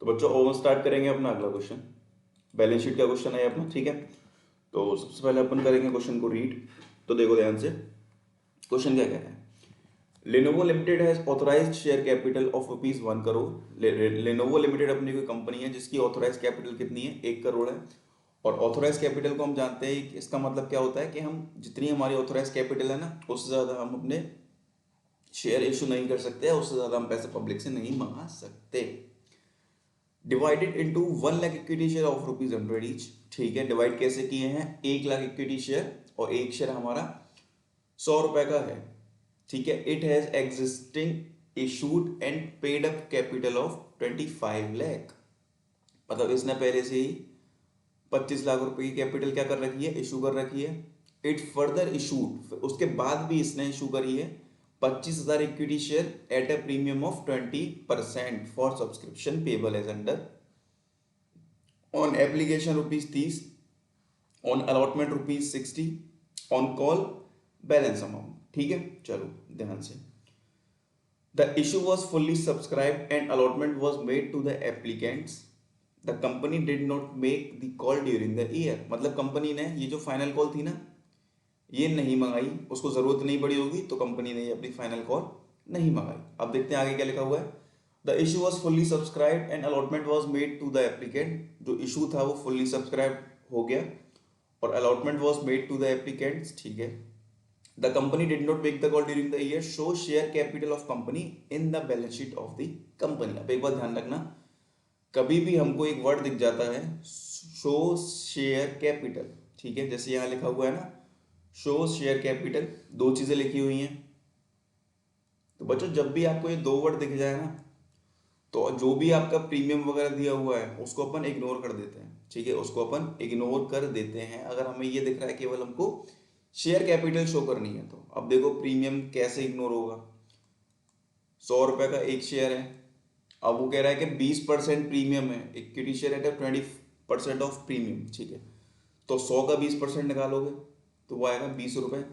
तो बच्चों over start करेंगे अपना अगला क्वेश्चन। बैलेंस शीट का क्वेश्चन है अपना, ठीक है। तो सबसे पहले अपन करेंगे क्वेश्चन को रीड। तो देखो ध्यान से, क्वेश्चन क्या कह रहा है। Lenovo limited has authorised share capital of ₹1 crore. Lenovo limited अपनी कोई कंपनी है जिसकी ऑथराइज कैपिटल कितनी है, 1 करोड़ है। और ऑथराइज कैपिटल को हम जानते हैं कि इसका मतलब क्या होता है कि हम जितनी हमारी ऑथराइज कैपिटल है ना, उससे ज़्यादा हम अपने शेयर इशू नहीं कर सकते, उससे ज़्यादा हम पैसे पब्लिक से नहीं मंगा सकते। Divided into 1 lakh equity share of ₹100 each. ठीक है, डिवाइड कैसे किए हैं, 1 लाख इक्विटी शेयर और एक शेयर हमारा ₹100 का है। ठीक है, it has existing issued and paid up capital of 25 lakh. मतलब इसने पहले से ही 25 लाख रुपए की कैपिटल क्या कर रखी है, इशू कर रखी है। इट फर्दर इशूड, उसके बाद भी इसने इशू करी है 25,000 equity share at a premium of 20% for subscription payable as under on application ₹30, on allotment ₹60, on call balance amount. ठीक है, चलो ध्यान से। The issue was fully subscribed and allotment was made to the applicants. The company did not make the call during the year. मतलब company ने ये जो final call थी ना, ये नहीं मंगाई, उसको ज़रूरत नहीं पड़ी होगी तो कंपनी ने ये अपनी फाइनल कॉल नहीं मंगाई। अब देखते हैं आगे क्या लिखा हुआ है। The issue was fully subscribed and allotment was made to the applicant. जो इशू था वो फुल्ली सब्सक्राइब हो गया और allotment was made to the applicants. ठीक है, the company did not make the call during the year, show share capital of company in the balance sheet of the company। अब एक बात ध्यान रखना, कभी भी हमको एक वर्ड दिख जाता है शो शेयर कैपिटल, ठीक है, जैसे यहाँ लिखा हुआ है ना शो शेयर कैपिटल, दो चीजें लिखी हुई हैं। तो बच्चों जब भी आपको ये दो वर्ड दिख जाए ना, तो जो भी आपका प्रीमियम वगैरह दिया हुआ है उसको अपन इग्नोर कर देते हैं। ठीक है, उसको अपन इग्नोर कर देते हैं अगर हमें ये दिख रहा है केवल हमको शेयर कैपिटल शो करनी है तो। अब देखो प्रीमियम कैसे इग्नोर होगा, ₹100 का एक शेयर है। अब वो कह रहा है कि 20% प्रीमियम है, equity share eight 20% of premium. ठीक है, तो 100 का 20% निकालोगे तो वो आएगा ₹20।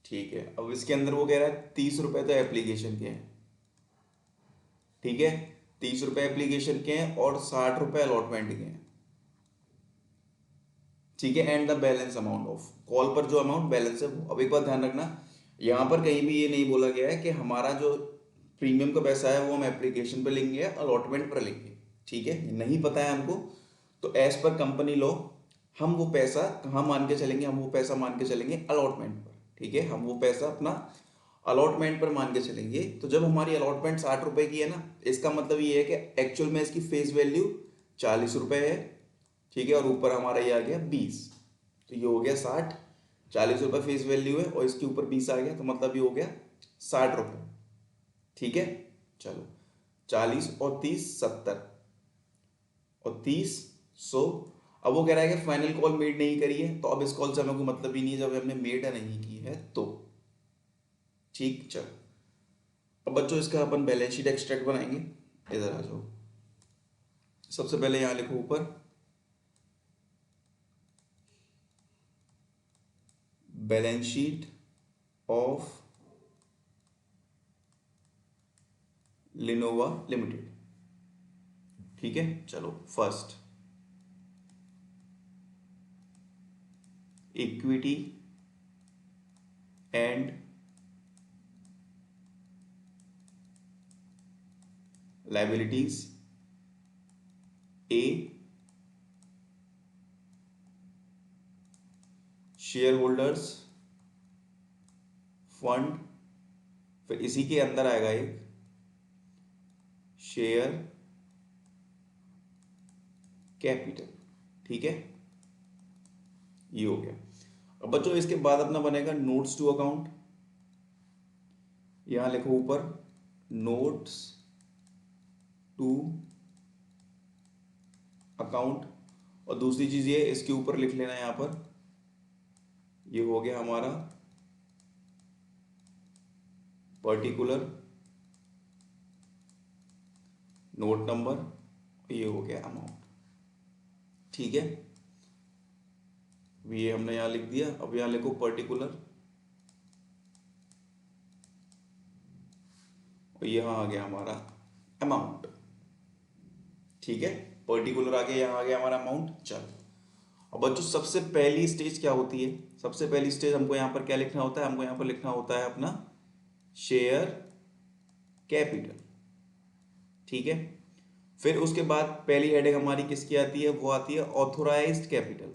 ठीक है, अब इसके अंदर वो कह रहा है ₹30 तो एप्लीकेशन के हैं। ठीक है, ₹30 एप्लीकेशन के हैं और ₹60 अलॉटमेंट के हैं। ठीक है, and the balance amount of call पर जो अमाउंट बैलेंस है वो। अब एक बात ध्यान रखना, यहाँ पर कहीं भी ये नहीं बोला गया है कि हमारा जो प्रीमियम का पैसा है वो हम एप्लीकेशन पर लेंगे या अलॉटमेंट पर लेंगे। ठीक है, नहीं पता है हमको, तो एज पर कंपनी लॉ हम वो पैसा कहाँ मान के चलेंगे, हम वो पैसा मान के चलेंगे अलॉटमेंट पर। ठीक है, हम वो पैसा अपना अलॉटमेंट पर मान के चलेंगे। तो जब हमारी अलॉटमेंट ₹60 की है ना, इसका मतलब ये है कि एक्चुअल में इसकी फेस वैल्यू ₹40 है। ठीक है, और ऊपर हमारा ये आ गया 20, तो ये हो गया 60। ₹40 फेस वैल्यू है और इसके ऊपर 20 आ गया, तो मतलब ये हो गया ₹60। ठीक है, चलो 40 और 30 70 और 30 100। अब वो कह रहा है कि फाइनल कॉल मेड नहीं करी है, तो अब इस कॉल से हमें कोई मतलब ही नहीं है जब हमने मेड नहीं की है तो। ठीक, चलो अब बच्चों इसका अपन बैलेंस शीट एक्सट्रैक्ट बनाएंगे। इधर आ जाओ, सबसे पहले यहाँ लिखो ऊपर balance sheet of Lenovo limited. ठीक है, चलो first equity and liabilities A, share holders fund, फिर इसी के अंदर आएगा एक शेयर कैपिटल। ठीक है, ये हो गया। अब बच्चों इसके बाद अपना बनेगा नोट्स टू अकाउंट। यहां लिखो ऊपर नोट्स टू अकाउंट, और दूसरी चीज ये इसके ऊपर लिख लेना यहां पर, ये हो गया हमारा पर्टिकुलर नोट नंबर, ये हो गया अमाउंट। ठीक है, ये हमने यहां लिख दिया। अब यहां लिखो पर्टिकुलर और यहाँ आ गया हमारा अमाउंट। ठीक है, पर्टिकुलर आ गया, यहाँ आ गया हमारा अमाउंट। चलो अब बच्चों सबसे पहली स्टेज क्या होती है? सबसे पहली स्टेज हमको यहाँ पर क्या लिखना होता है? हमको यहाँ पर लिखना होता है अपना शेयर कैपिटल। ठीक है, फिर उसके बाद पहली हेडिंग हमारी किसकी आती है? वो आती है ऑथोराइज्ड कैपिटल।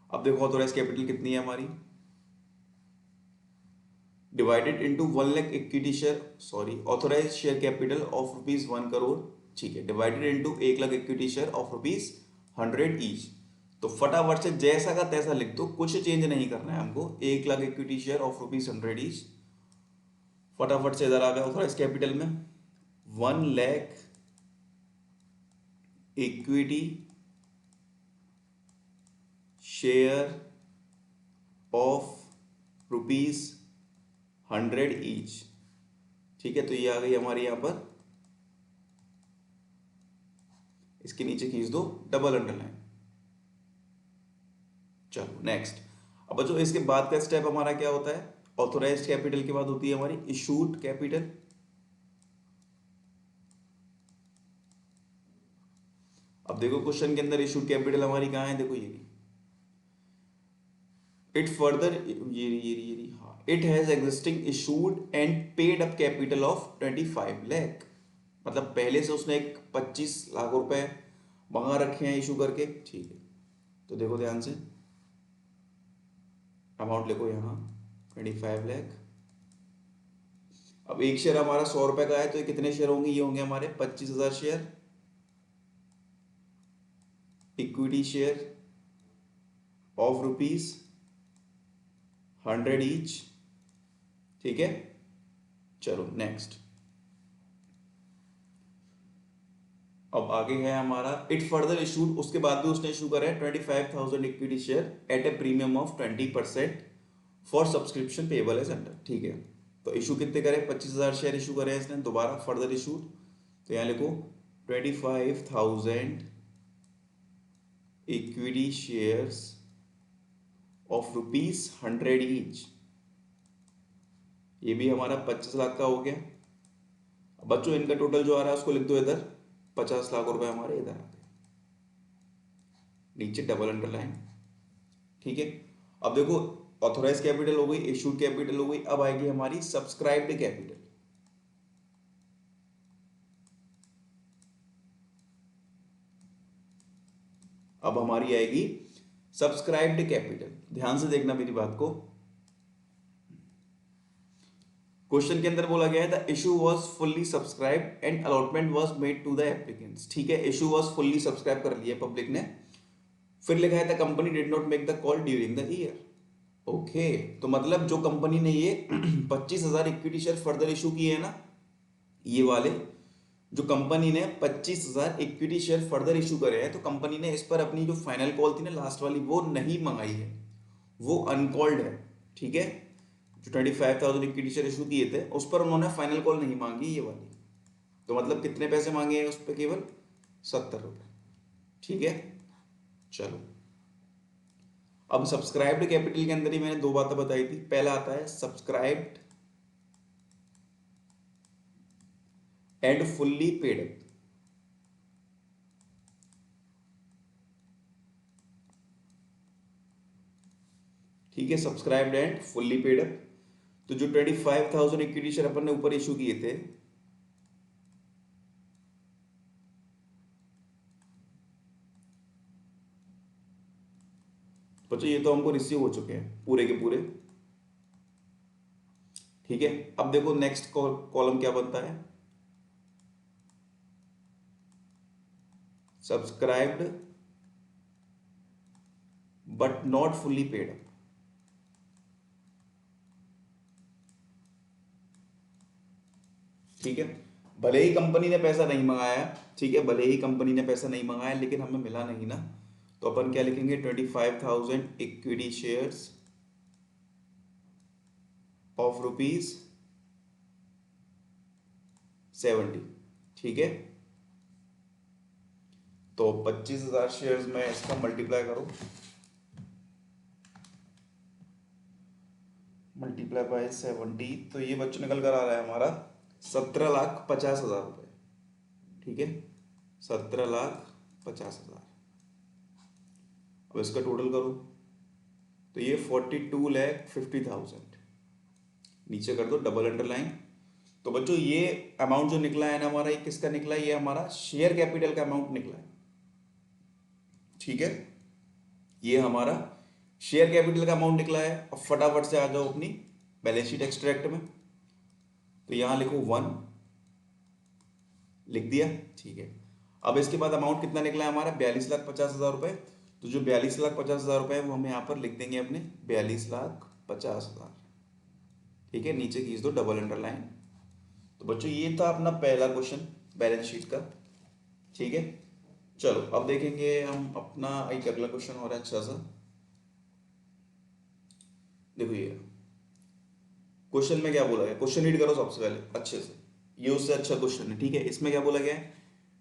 अब देखो ऑथोराइज्ड कैपिटल कितनी है हमारी, divided into 1 lakh equity share, sorry authorise share capital of ₹1 crore. ठीक है, divided into 1 lakh equity share of ₹100 each. तो फटाफट से जैसा का तैसा लिख दो, कुछ चेंज नहीं करना है हमको। 1 lakh equity share of ₹100 each. फटाफट से इधर आ गया ऑथोराइज कैपिटल में 1 lakh equity share of ₹100 each. ठीक है, तो ये आ गई हमारी यहां पर, इसके नीचे खींच दो डबल अंडरलाइन। चलो नेक्स्ट। अब बच्चों इसके बाद का स्टेप हमारा क्या होता है? ऑथोराइज्ड कैपिटल के बाद होती है हमारी इशूड कैपिटल। अब देखो क्वेश्चन के अंदर इशूड कैपिटल हमारी कहां है? देखो ये इट फर्दर ये हाँ, it has existing issued and paid up capital of 25 lakh. मतलब पहले से उसने एक 25 लाख रुपए मंगा रखे हैं इशू करके। ठीक है, तो देखो ध्यान से अमाउंट लिखो यहाँ 25 लाख। अब एक शेयर हमारा 100 रुपए का है, तो ये कितने शेयर होंगे? ये होंगे हमारे 25,000 share equity share of ₹100 each. ठीक है, चलो नेक्स्ट। अब आगे है हमारा इट फर्दर इशूड, उसके बाद भी उसने इशू करा है 25,000 equity share at a premium of 20% for subscription payable as under. ठीक है, तो इशू कितने करे? 25,000 शेयर इशू करे इसने दोबारा फर्दर इशूड। तो यहाँ लिखो 25,000 इक्विटी शेयर्स ऑफ ₹100 ईच। ये भी हमारा 25 लाख का हो गया। बच्चों इनका टोटल जो आ रहा है उसको लिख दो इधर, 50 लाख रुपए हमारे इधर आ गए, नीचे डबल अंडरलाइन। ठीक है, अब देखो ऑथोराइज कैपिटल हो गई, इशूड कैपिटल हो गई, अब आएगी हमारी सब्सक्राइब्ड कैपिटल। अब हमारी आएगी सब्सक्राइब्ड कैपिटल। ध्यान से देखना मेरी बात को, क्वेश्चन के अंदर बोला गया है the issue was fully subscribed and allotment was made to the applicants. ठीक है, इशू वाज फुल्ली सब्सक्राइब कर लिया पब्लिक ने। फिर लिखा है the company did not make the call during the year. Okay, तो मतलब जो कंपनी ने ये 25,000 इक्विटी शेयर फर्दर इशू किए हैं ना, ये वाले जो कंपनी ने 25,000 इक्विटी शेयर फर्दर इशू करे हैं, तो कंपनी ने इस पर अपनी जो फाइनल कॉल थी ना लास्ट वाली, वो नहीं मंगाई है, वो अनकॉल्ड है। ठीक है, जो 25,000 इक्विटी शेयर इशू किए थे उस पर उन्होंने फाइनल कॉल नहीं मांगी ये वाली। तो मतलब कितने पैसे मांगे हैं उस पर? केवल 70 रुपए। ठीक है, चलो अब सब्सक्राइब्ड कैपिटल के अंदर ही मैंने दो बातें बताई थी। पहला आता है subscribed and fully paid up. ठीक है, subscribed and fully paid up. तो जो 25,000 इक्विटी शेयर अपन ने ऊपर इशू किए थे, बच्चों ये तो हमको रिसीव हो चुके हैं पूरे के पूरे। ठीक है, अब देखो नेक्स्ट कॉलम क्या बनता है? Subscribed but not fully paid up. ठीक है, भले ही कंपनी ने पैसा नहीं मंगाया, ठीक है, भले ही कंपनी ने पैसा नहीं मंगाया, लेकिन हमें मिला नहीं ना, तो अपन क्या लिखेंगे? 25,000 इक्विटी शेयर्स ऑफ ₹70। ठीक है, तो 25,000 शेयर्स में इसका मल्टीप्लाई करो मल्टीप्लाई बाय 70, तो ये बच्चों निकल कर आ रहा है हमारा 17,50,000 रुपये। ठीक है, 17,50,000। अब इसका टोटल करो तो ये 42,50,000। नीचे कर दो डबल अंडरलाइन। तो बच्चों ये अमाउंट जो निकला है ना हमारा, ये किसका निकला है? ये हमारा शेयर कैपिटल का अमाउंट निकला है। ठीक है, ये हमारा शेयर कैपिटल का अमाउंट निकला है। अब फटाफट से आ जाओ अपनी बैलेंस शीट एक्सट्रैक्ट में। तो यहां लिखो 1, लिख दिया। ठीक है, अब इसके बाद अमाउंट कितना निकला है हमारा? 42,50,000 रुपए। तो जो 42,50,000 रुपए है वो हम यहाँ पर लिख देंगे अपने 42,50,000। ठीक है, नीचे खींच दो डबल अंडरलाइन। तो बच्चों ये था अपना पहला क्वेश्चन बैलेंस शीट का। ठीक है, चलो अब देखेंगे हम अपना एक अगला क्वेश्चन हो रहा है अच्छा सा। देखो ये क्वेश्चन में क्या बोला गया, क्वेश्चन रीड करो सबसे पहले अच्छे से, ये उससे अच्छा क्वेश्चन है। ठीक है, इसमें क्या बोला गया है?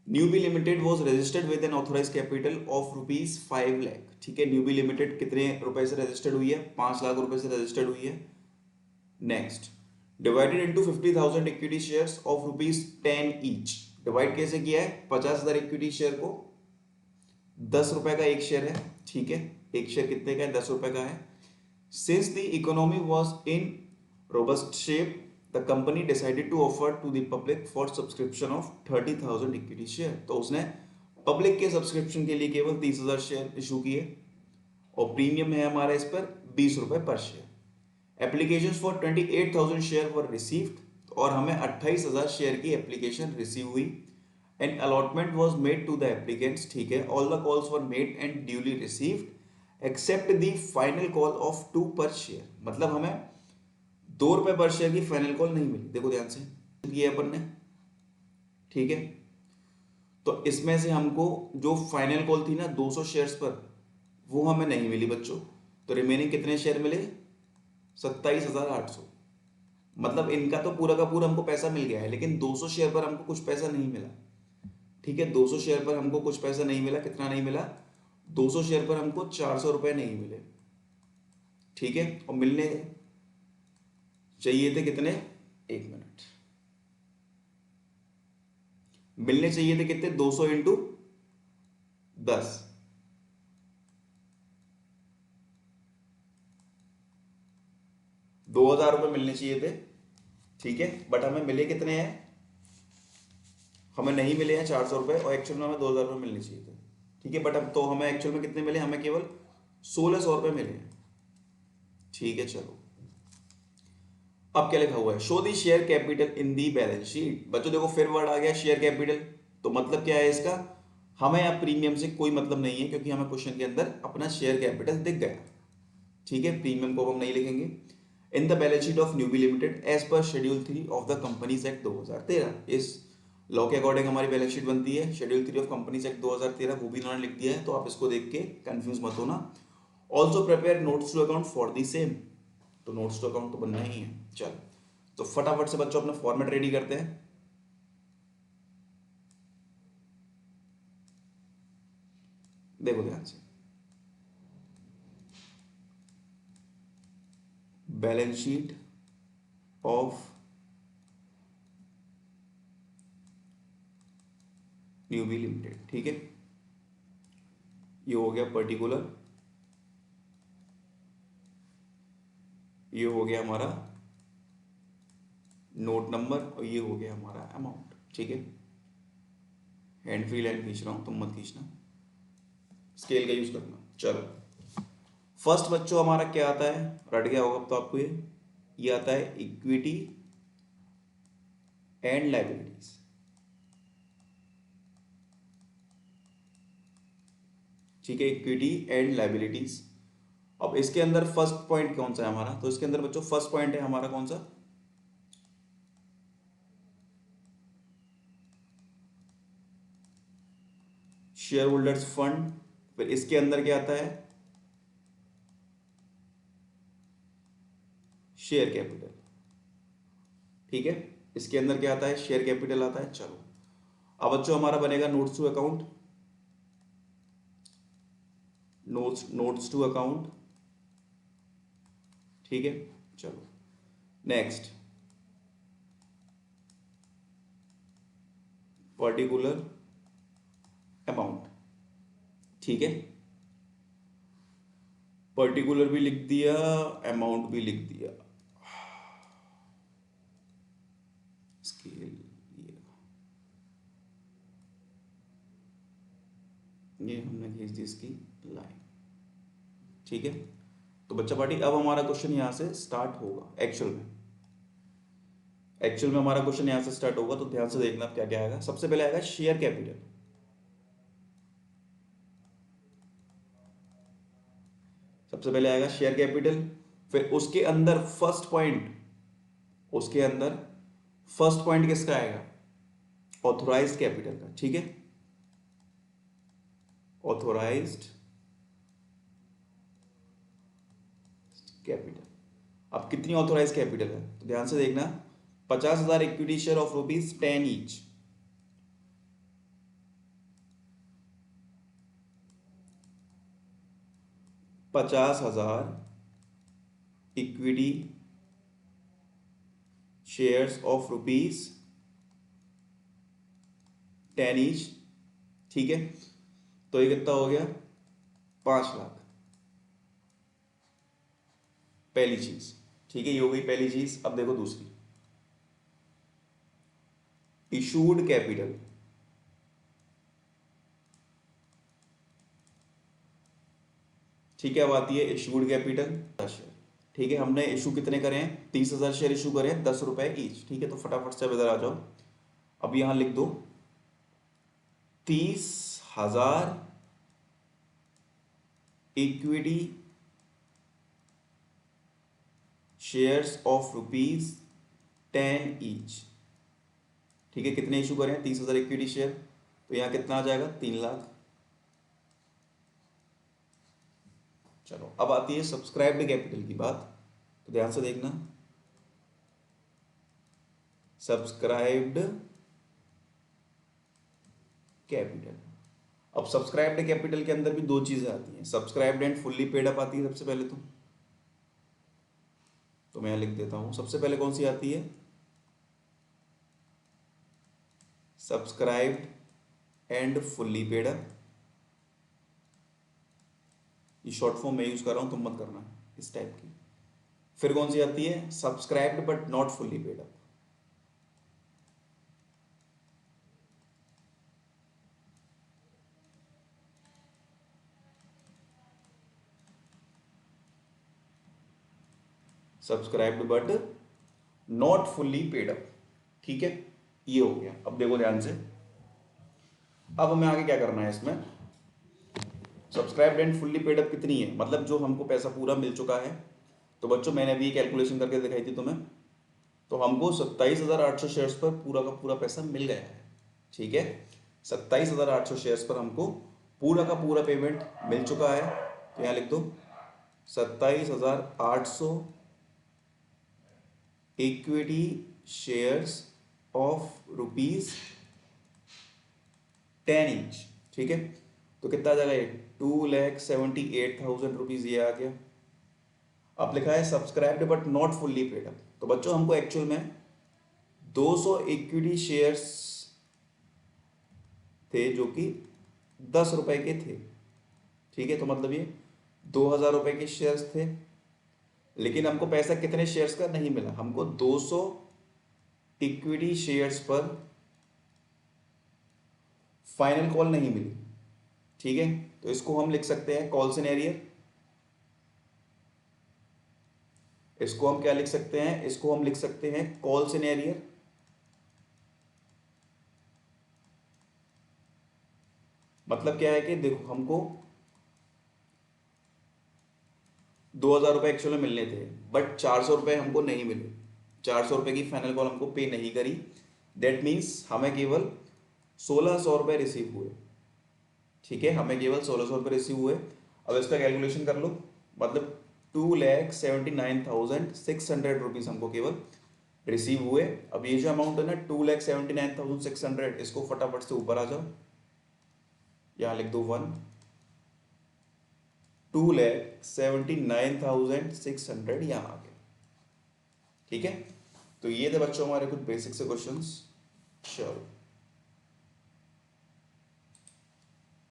Newbie limited was registered with an authorise capital of ₹5 lakh. ठीक है, न्यूबी लिमिटेड कितने रुपए से रजिस्टर्ड हुई है? 5 लाख रुपए से रजिस्टर्ड हुई है। Next, divided into 50,000 equity shares of ₹10 each. Divide कैसे किया है? 50,000 इक्विटी शेयर को 10 रुपए का एक शेयर है। ठीक है, एक शेयर कितने का है? 10 रुपए का है। Since the economy was in robust shape, the company decided to offer to the public for subscription of 30,000 equity share. तो उसने पब्लिक के सब्सक्रिप्शन के लिए केवल 30,000 शेयर इशू किए और प्रीमियम है हमारा इस पर 20 रुपए per share. Application for 28,000 share were received, और हमें 28,000 शेयर की एप्लीकेशन रिसीव हुई। And allotment was made to the applicants. ठीक है, all the calls were made and duly received except the final call of 2 per share. मतलब हमें 2 रुपए per share की फाइनल कॉल नहीं मिली। देखो ध्यान से, ये अपन ने। ठीक है, तो इसमें से हमको जो फाइनल कॉल थी ना 200 शेयर्स पर, वो हमें नहीं मिली बच्चों। तो रिमेनिंग कितने शेयर मिले? 27,800। मतलब इनका तो पूरा का पूरा हमको पैसा मिल गया है, लेकिन 200 शेयर पर हमको कुछ पैसा नहीं मिला। ठीक है, 200 शेयर पर हमको कुछ पैसा नहीं मिला। कितना नहीं मिला? 200 शेयर पर हमको 400 रुपए नहीं मिले। ठीक है, और मिलने चाहिए थे कितने? एक मिनट, मिलने चाहिए थे कितने? 200 इंटू 10। 2,000 रुपए मिलने चाहिए थे। ठीक है, बट हमें मिले कितने हैं? हमें नहीं मिले हैं 400 रुपए, और एक्चुअल में हमें 2,000 रुपए मिलने चाहिए थे। ठीक है, बट अब तो हमें एक्चुअल में कितने मिले? हमें केवल 1,600 रुपए मिले हैं। ठीक है, चलो अब क्या लिखा हुआ है? Show the share capital in the balance sheet. बच्चों देखो फिर वर्ड आ गया शेयर कैपिटल। तो मतलब क्या है इसका? हमें अब प्रीमियम से कोई मतलब नहीं है, क्योंकि हमें क्वेश्चन के अंदर अपना शेयर कैपिटल दिख गया। ठीक है, प्रीमियम को हम नहीं लिखेंगे। In the balance sheet of Newbie limited as per schedule 3 of the companies act 2013। इस लॉ के अकॉर्डिंग हमारी बैलेंस शीट बनती है। शेड्यूल 3 ऑफ कंपनीज एक्ट 2013 वो भी इन्होंने लिख दिया है, तो आप इसको देख के कंफ्यूज मत होना। Also prepare notes to account for the same. तो नोट्स टू अकाउंट तो बनना ही है। चल तो फटाफट से बच्चों अपना फॉर्मेट रेडी करते हैं। देखो ध्यान से, balance sheet of Newbie limited. ठीक है, ये हो गया पर्टिकुलर, ये हो गया हमारा नोट नंबर, और ये हो गया हमारा अमाउंट। ठीक है, हैंड फ्री लाइन खींच रहा हूं, तुम मत खींचना, स्केल का यूज करना। चलो फर्स्ट बच्चों हमारा क्या आता है? रट गया होगा तो आपको ये आता है इक्विटी एंड लायबिलिटीज। ठीक है, इक्विटी एंड लायबिलिटीज। अब इसके अंदर फर्स्ट पॉइंट कौन सा है हमारा? तो इसके अंदर बच्चों फर्स्ट पॉइंट है हमारा कौन सा? Share holders fund. फिर इसके अंदर क्या आता है? Share capital. ठीक है, इसके अंदर क्या आता है? शेयर कैपिटल आता है। चलो अब बच्चों हमारा बनेगा notes to account. Notes to account. ठीक है, चलो नेक्स्ट, पर्टिकुलर अमाउंट, ठीक है, पर्टिकुलर भी लिख दिया, अमाउंट भी लिख दिया, स्केल ये हमने खींच दी इसकी लाइन, ठीक है। तो बच्चा पार्टी अब हमारा क्वेश्चन यहां से स्टार्ट होगा एक्चुअल में हमारा क्वेश्चन यहां से स्टार्ट होगा। तो ध्यान से देखना क्या क्या आएगा। सबसे पहले आएगा शेयर कैपिटल, सबसे पहले आएगा शेयर कैपिटल, फिर उसके अंदर फर्स्ट पॉइंट किसका आएगा, ऑथोराइज्ड कैपिटल का, ठीक है, ऑथोराइज्ड कैपिटल। अब कितनी ऑथोराइज कैपिटल है तो ध्यान से देखना, 50,000 equity share of ₹10 each, 50,000 equity shares of ₹10 each, ठीक है। तो ये कितना हो गया, 5 लाख, पहली चीज, ठीक है, ये हो गई पहली चीज। अब देखो दूसरी, इशूड कैपिटल, ठीक है। अब आती है इशूड कैपिटल, ठीक है। हमने इशू कितने करे हैं, 30,000 शेयर इशू करे हैं, ₹10 ईच, ठीक है। तो फटाफट से इधर आ जाओ, अब यहां लिख दो 30,000 इक्विटी शेयर्स ऑफ ₹10 ईच, ठीक है। कितने इशू करें, 30,000 इक्विटी शेयर, तो यहां कितना आ जाएगा, 3 लाख। चलो अब आती है सब्सक्राइब्ड कैपिटल की बात, तो ध्यान से देखना, सब्सक्राइब्ड कैपिटल। अब सब्सक्राइब्ड कैपिटल के अंदर भी दो चीजें आती हैं, subscribed and fully paid up आती है सबसे पहले। तो मैं लिख देता हूं, सबसे पहले कौन सी आती है, subscribed and fully paid up, ये शॉर्ट फॉर्म मैं यूज कर रहा हूं, तुम मत करना इस टाइप की। फिर कौन सी आती है, subscribed but not fully paid up, subscribed but not fully paid up, ठीक है। ये हो गया। अब देखो ध्यान से, अब हमें आगे क्या करना है इसमें, subscribed and fully paid up कितनी है, मतलब जो हमको पैसा पूरा मिल चुका है। तो बच्चों मैंने अभी कैलकुलेशन करके दिखाई थी तुम्हें, तो हमको 27,800 शेयर्स पर पूरा का पूरा पैसा मिल गया है, ठीक है। 27,800 शेयर्स पर हमको पूरा का पूरा पेमेंट मिल चुका है। तो यहां लिख दो 27,800 इक्विटी शेयर्स ऑफ ₹10 ईच, ठीक है। तो कितना आ जाएगा, ये 2,78,000 रुपीज ये आ गया। अब लिखा है subscribed but not fully paid up, तो बच्चों हमको एक्चुअल में 200 इक्विटी शेयर्स थे जो कि ₹10 के थे, ठीक है। तो मतलब ये ₹2,000 के शेयर्स थे, लेकिन हमको पैसा कितने शेयर्स का नहीं मिला, हमको 200 इक्विटी शेयर्स पर फाइनल कॉल नहीं मिली, ठीक है। तो इसको हम लिख सकते हैं कॉल सिनेरियर, इसको हम क्या लिख सकते हैं, इसको हम लिख सकते हैं कॉल सिनेरियर। मतलब क्या है कि देखो हमको ₹2,000 एक्चुअल में मिलने थे, बट ₹400 हमको नहीं मिले, ₹400 की फाइनल कॉल हमको पे नहीं करी। दैट मीन्स हमें केवल ₹1,600 रिसीव हुए, ठीक है। हमें केवल ₹1,600 रिसीव हुए। अब इसका कैलकुलेशन कर लो, मतलब 2,79,600 रुपीज हमको केवल रिसीव हुए। अब ये जो अमाउंट है ना 2,79,600, इसको फटाफट से ऊपर आ जाओ, यहां लिख दो 1, 2,79,600 यहां आ गया, ठीक है, तो ये थे बच्चों हमारे कुछ बेसिक से क्वेश्चंस। चलो।